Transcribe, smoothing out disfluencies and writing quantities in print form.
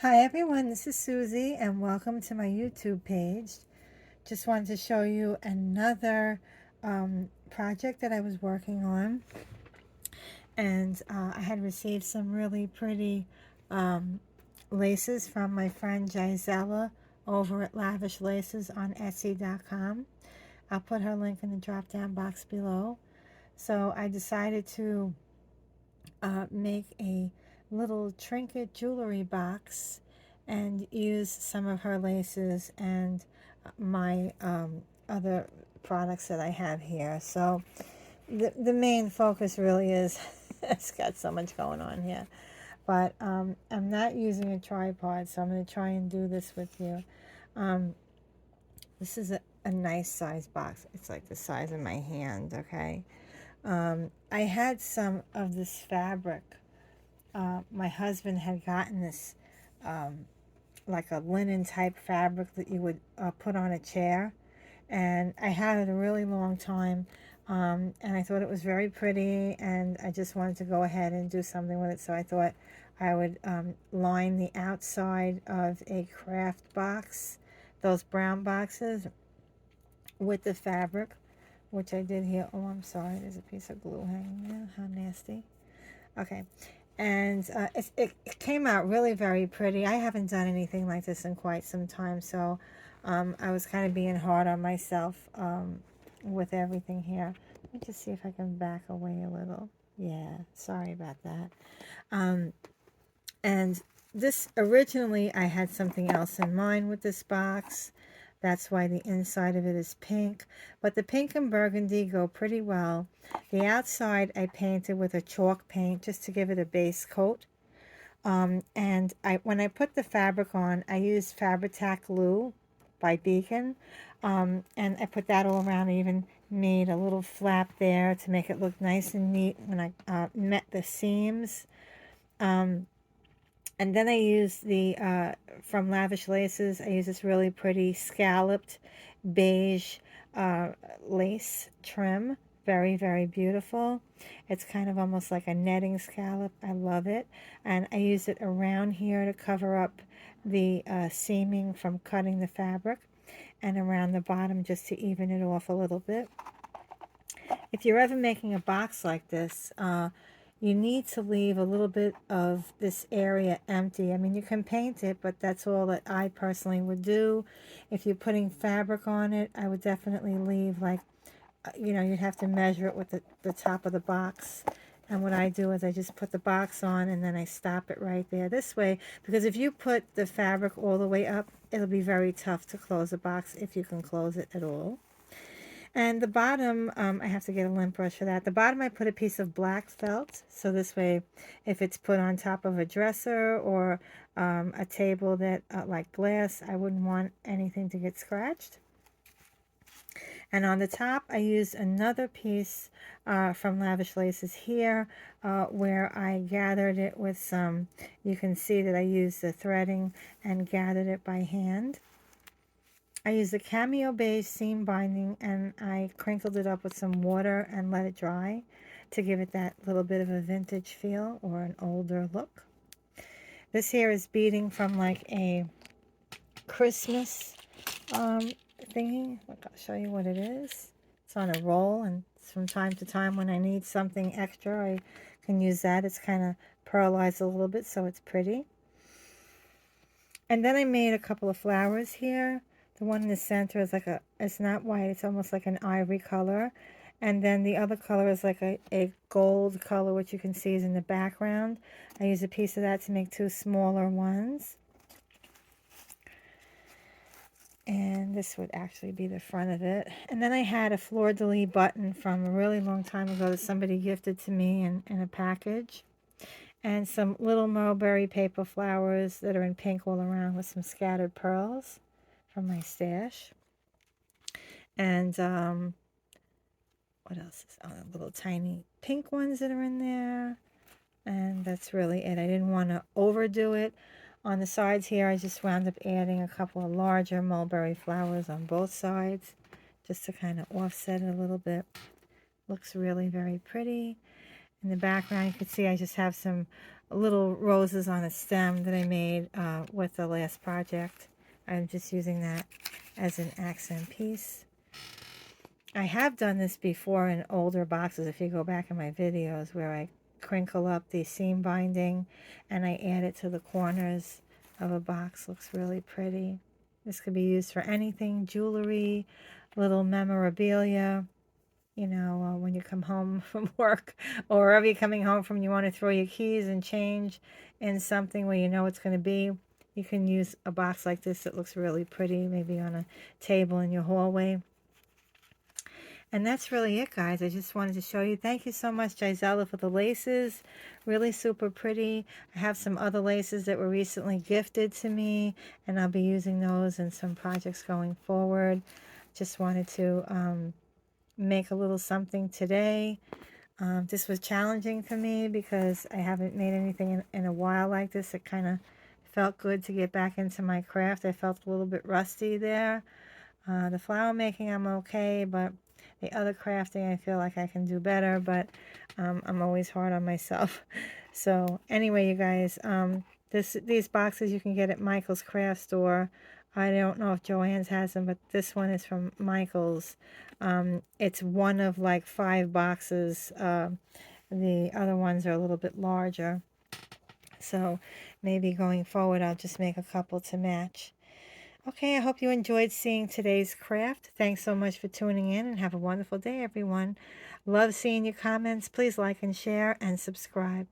Hi everyone, this is Susie and welcome to my YouTube page. Just wanted to show you another project that I was working on, and I had received some really pretty laces from my friend Jaizella over at Lavish Laces on Etsy.com. I'll put her link in the drop down box below. So I decided to make a little trinket jewelry box and use some of her laces and my other products that I have here. So the main focus really is it's got so much going on here, but I'm not using a tripod, so I'm going to try and do this with you. This is a nice size box. It's like the size of my hand. Okay. I had some of this fabric. My husband had gotten this like a linen type fabric that you would put on a chair, and I had it a really long time, and I thought it was very pretty, and I just wanted to go ahead and do something with it. So I thought I would line the outside of a craft box, those brown boxes, with the fabric, which I did here. Oh, I'm sorry, there's a piece of glue hanging there. How nasty. Okay. And it came out really very pretty. I haven't done anything like this in quite some time, so I was kind of being hard on myself with everything here. Let me just see if I can back away a little. Yeah, sorry about that. And this, originally I had something else in mind with this box. That's why the inside of it is pink. But the pink and burgundy go pretty well. The outside I painted with a chalk paint just to give it a base coat. And when I put the fabric on, I used Fabri-Tac glue by Beacon. And I put that all around. I even made a little flap there to make it look nice and neat when I met the seams. And then I use the, from Lavish Laces, I use this really pretty scalloped beige lace trim. Very, very beautiful. It's kind of almost like a netting scallop. I love it. And I use it around here to cover up the seaming from cutting the fabric, and around the bottom just to even it off a little bit. If you're ever making a box like this, you need to leave a little bit of this area empty. I mean, you can paint it, but that's all that I personally would do. If you're putting fabric on it, I would definitely leave, like, you'd have to measure it with the top of the box. And what I do is I just put the box on and then I stop it right there. This way, because if you put the fabric all the way up, it'll be very tough to close the box if you can close it at all. And the bottom, I have to get a lint brush for that. The bottom, I put a piece of black felt. So this way, if it's put on top of a dresser or a table that, like glass, I wouldn't want anything to get scratched. And on the top, I used another piece from Lavish Laces here, where I gathered it with some, you can see that I used the threading and gathered it by hand. I used a cameo beige seam binding, and I crinkled it up with some water and let it dry to give it that little bit of a vintage feel or an older look. This here is beading from like a Christmas thingy. Look, I'll show you what it is. It's on a roll, and from time to time when I need something extra, I can use that. It's kind of pearlized a little bit, so it's pretty. And then I made a couple of flowers here. The one in the center is like it's not white, it's almost like an ivory color. And then the other color is like a gold color, which you can see is in the background. I use a piece of that to make two smaller ones. And this would actually be the front of it. And then I had a fleur-de-lis button from a really long time ago that somebody gifted to me in a package. And some little mulberry paper flowers that are in pink all around with some scattered pearls from my stash. And what else is little tiny pink ones that are in there. And that's really it. I didn't want to overdo it. On the sides here, I just wound up adding a couple of larger mulberry flowers on both sides, just to kind of offset it a little bit. Looks really very pretty. In the background, you can see I just have some little roses on a stem that I made with the last project. I'm just using that as an accent piece. I have done this before in older boxes, if you go back in my videos, where I crinkle up the seam binding and I add it to the corners of a box. Looks really pretty. This could be used for anything, jewelry, little memorabilia. You know, when you come home from work or wherever you're coming home from, you want to throw your keys and change in something where you know it's going to be. You can use a box like this that looks really pretty, maybe on a table in your hallway. And that's really it, guys. I just wanted to show you. Thank you so much, Jaizella, for the laces. Really super pretty. I have some other laces that were recently gifted to me, and I'll be using those in some projects going forward. Just wanted to make a little something today. This was challenging for me because I haven't made anything in a while like this. It kind of felt good to get back into my craft. I felt a little bit rusty there. The flower making, I'm okay, but the other crafting, I feel like I can do better, but I'm always hard on myself. So anyway, you guys, these boxes you can get at Michael's Craft Store. I don't know if Joann's has them, but this one is from Michael's. It's one of like 5 boxes. The other ones are a little bit larger. So maybe going forward, I'll just make a couple to match. Okay, I hope you enjoyed seeing today's craft. Thanks so much for tuning in and have a wonderful day, everyone. Love seeing your comments. Please like and share and subscribe.